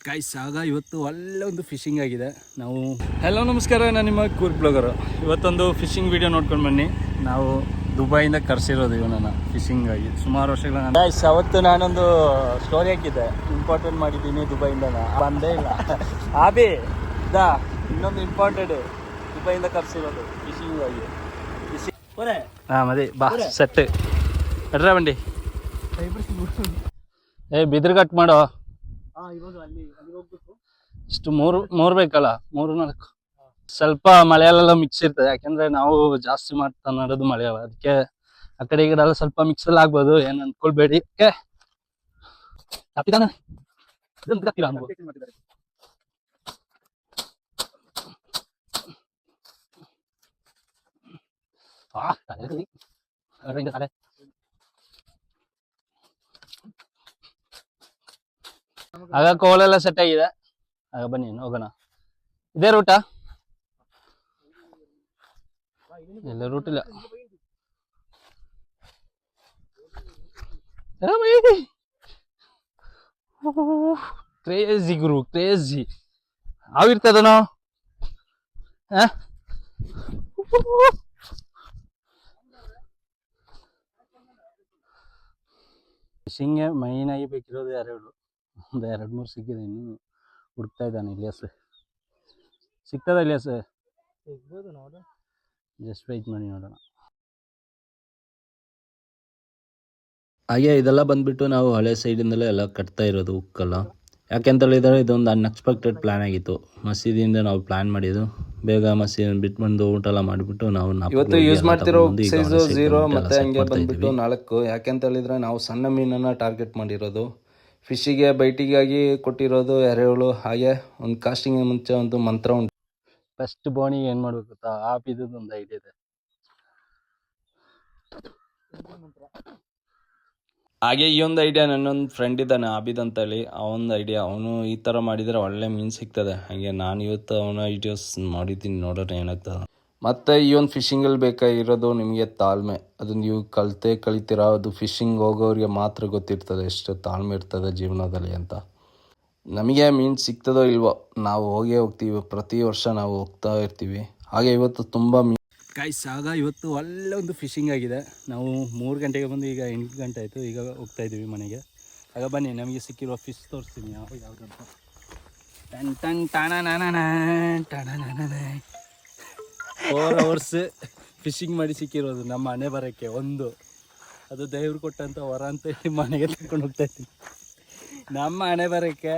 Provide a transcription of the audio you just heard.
Guys ಆಗ ಇವತ್ತು ಒಳ್ಳೆ ಒಂದು ಫಿಶಿಂಗ್ ಆಗಿದೆ. ನಾವು ಹಲೋ ನಮಸ್ಕಾರ, ನಾನು ನಿಮ್ಮ ಕೂರ್ಗ್ ಬ್ಲಾಗರು. ಇವತ್ತೊಂದು ಫಿಶಿಂಗ್ ವಿಡಿಯೋ ನೋಡ್ಕೊಂಡು ಬನ್ನಿ. ನಾವು ದುಬೈಯಿಂದ ಕರೆಸಿರೋದು ಇವನನ್ನು ಫಿಶಿಂಗ್ ಆಗಿ ಸುಮಾರು ವರ್ಷಗಳ. ಗೈಸ್ ಅವತ್ತು ನಾನೊಂದು ಸ್ಟೋರಿ ಹಾಕಿದ್ದೆ, ಇಂಪಾರ್ಟೆಂಟ್ ಮಾಡಿದ್ದೀನಿ ದುಬೈಯಿಂದ, ಬಂದೇ ಇಲ್ಲ. ಆಬಿ ಇದಾ ಇನ್ನೊಂದು ಇಂಪಾರ್ಟೆಂಟ್, ದುಬೈಯಿಂದ ಕರೆಸಿರೋದು ಫಿಶಿಂಗ್ ಆಗಿ. ಹಾಂ ಮದಿ ಬಾ ಸೆಟ್ ಅಡ್ರ ಬಂಡಿ. ಬಿದ್ರ ಕಟ್ ಮಾಡೋ. ಇಷ್ಟು ಮೂರು ಬೇಕಲ್ಲ, 3-4 ಸ್ವಲ್ಪ ಮಳೆಯಲ್ಲೆಲ್ಲ ಮಿಕ್ಸ್ ಇರ್ತದೆ. ಯಾಕೆಂದ್ರೆ ನಾವು ಜಾಸ್ತಿ ಮಾಡ್ತಾ ಮಾಡೋದು ಮಳೆಯಲ್ಲ, ಅದಕ್ಕೆ ಆ ಕಡೆ ಈ ಕಡೆ ಎಲ್ಲ ಸ್ವಲ್ಪ ಮಿಕ್ಸ್ ಎಲ್ಲ ಆಗ್ಬೋದು, ಏನ್ ಅನ್ಕೊಳ್ಬೇಡಿ. ಆಗ ಕೋಲೆಲ್ಲ ಸೆಟ್ ಆಗಿದೆ. ಆಗ ಬನ್ನಿ ಹೋಗೋಣ. ಇದೇ ರೂಟಾ? ಎಲ್ಲ ರೂಟ್ ಇಲ್ಲ. ಕ್ರೇಜಿ ಗುರು, ಕ್ರೇಜಿ ಆಗಿರ್ತದನೋ. ಫಿಶಿಂಗ್ಗೆ ಮೈನ್ ಆಗಿ ಬೇಕಿರೋದು ಒಂದು 2-3 ಸಿಕ್ಕಿದೆ. ಇನ್ನು ಹುಡುಕ್ತಾ ಇದ್ದಾನೆ ಇಲಿಯಾಸ್. ಸಿಗ್ತದ ಇಲಿಯಾಸ್? ಸಿಗ್ಬೋದು, ನೋಡು, ಜಸ್ಟ್ ವೆಯ್ಟ್ ಮಾಡಿ ನೋಡೋಣ. ಹಾಗೆ ಇದೆಲ್ಲ ಬಂದ್ಬಿಟ್ಟು ನಾವು ಹಳೆ ಸೈಡಿಂದಲೇ ಎಲ್ಲ ಕಟ್ತಾ ಇರೋದು ಉಕ್ಕಲ್ಲ. ಯಾಕೆಂತ ಹೇಳಿದರೆ ಇದೊಂದು ಅನ್ಎಕ್ಸ್ಪೆಕ್ಟೆಡ್ ಪ್ಲಾನ್ ಆಗಿತ್ತು. ಮಸೀದಿಯಿಂದ ನಾವು ಪ್ಲಾನ್ ಮಾಡಿದ್ದು, ಬೇಗ ಮಸೀದಿ ಬಿಟ್ಟು ಬಂದು ಊಟ ಎಲ್ಲ ಮಾಡಿಬಿಟ್ಟು ನಾವು ಇವತ್ತು ಯೂಸ್ ಮಾಡ್ತಿರೋ ಸೈಜು 0 ಮತ್ತೆ ಹಂಗೆ ಬಂದ್ಬಿಟ್ಟು 4. ಯಾಕೆಂತ ಹೇಳಿದ್ರೆ ನಾವು ಸಣ್ಣ ಮೀನನ್ನು ಟಾರ್ಗೆಟ್ ಮಾಡಿರೋದು. ಫಿಶಿಗೆ ಬೈಟಿಗಾಗಿ ಕೊಟ್ಟಿರೋದು ಎರೆಹುಳು. ಹಾಗೆ ಒಂದು ಕಾಸ್ಟಿಂಗ್ ಮುಂಚೆ ಒಂದು ಮಂತ್ರ ಉಂಟು. ಫಸ್ಟ್ ಬೋಣಿಗೆ ಏನು ಮಾಡ್ಬೇಕು ಗೊತ್ತಾ? ಒಂದು ಐಡಿಯಾ ಇದೆ. ಹಾಗೆ ಈ ಒಂದು ಐಡಿಯಾ ನನ್ನೊಂದು ಫ್ರೆಂಡ್ ಇದ್ದಾನೆ ಆಬಿದ್ ಅಂತೇಳಿ, ಅವನೊಂದು ಐಡಿಯಾ. ಅವನು ಈ ಥರ ಮಾಡಿದರೆ ಒಳ್ಳೆ ಮೀನು ಸಿಗ್ತದೆ. ಹಾಗೆ ನಾನು ಇವತ್ತು ಅವನ ಐಡಿಯಾಸ್ ಮಾಡಿದ್ದೀನಿ, ನೋಡೋಣ ಏನಾಗ್ತದೆ. ಮತ್ತು ಈ ಒಂದು ಫಿಶಿಂಗಲ್ಲಿ ಬೇಕಾಗಿರೋದು ನಿಮಗೆ ತಾಳ್ಮೆ. ಅದು ನೀವು ಕಲಿತೀರಾ, ಅದು ಫಿಶಿಂಗ್ ಹೋಗೋರಿಗೆ ಮಾತ್ರ ಗೊತ್ತಿರ್ತದೆ ಎಷ್ಟು ತಾಳ್ಮೆ ಇರ್ತದೆ ಜೀವನದಲ್ಲಿ ಅಂತ. ನಮಗೆ ಮೀನು ಸಿಗ್ತದೋ ಇಲ್ವೋ, ನಾವು ಹೋಗ್ತೀವಿ, ಪ್ರತಿ ವರ್ಷ ನಾವು ಹೋಗ್ತಾ ಇರ್ತೀವಿ. ಹಾಗೆ ಇವತ್ತು ತುಂಬ ಗೈಸ್ ಆಗ ಇವತ್ತು ಒಳ್ಳೆ ಒಂದು ಫಿಶಿಂಗ್ ಆಗಿದೆ. ನಾವು 3 ಗಂಟೆಗೆ ಬಂದು ಈಗ 8 ಗಂಟೆ ಆಯಿತು. ಈಗ ಹೋಗ್ತಾ ಇದ್ದೀವಿ ಮನೆಗೆ. ಆಗ ಬನ್ನಿ ನಮಗೆ ಸಿಕ್ಕಿರುವ ಫಿಶ್ ತೋರಿಸ್ತೀನಿ ಯಾವುದಂತ. ಟನ್ ಟನ್ ಟಣ 4 hours ಫಿಶಿಂಗ್ ಮಾಡಿ ಸಿಕ್ಕಿರೋದು ನಮ್ಮ ಮನೆ ಬರೋಕ್ಕೆ. ಅದು ದೇವ್ರು ಕೊಟ್ಟಂಥ ವರ ಅಂತ ಮನೆಗೆ ತಗೊಂಡು ಹೋಗ್ತಾ ಇದ್ದೀನಿ. ನಮ್ಮ ಮನೆ ಬರೋಕ್ಕೆ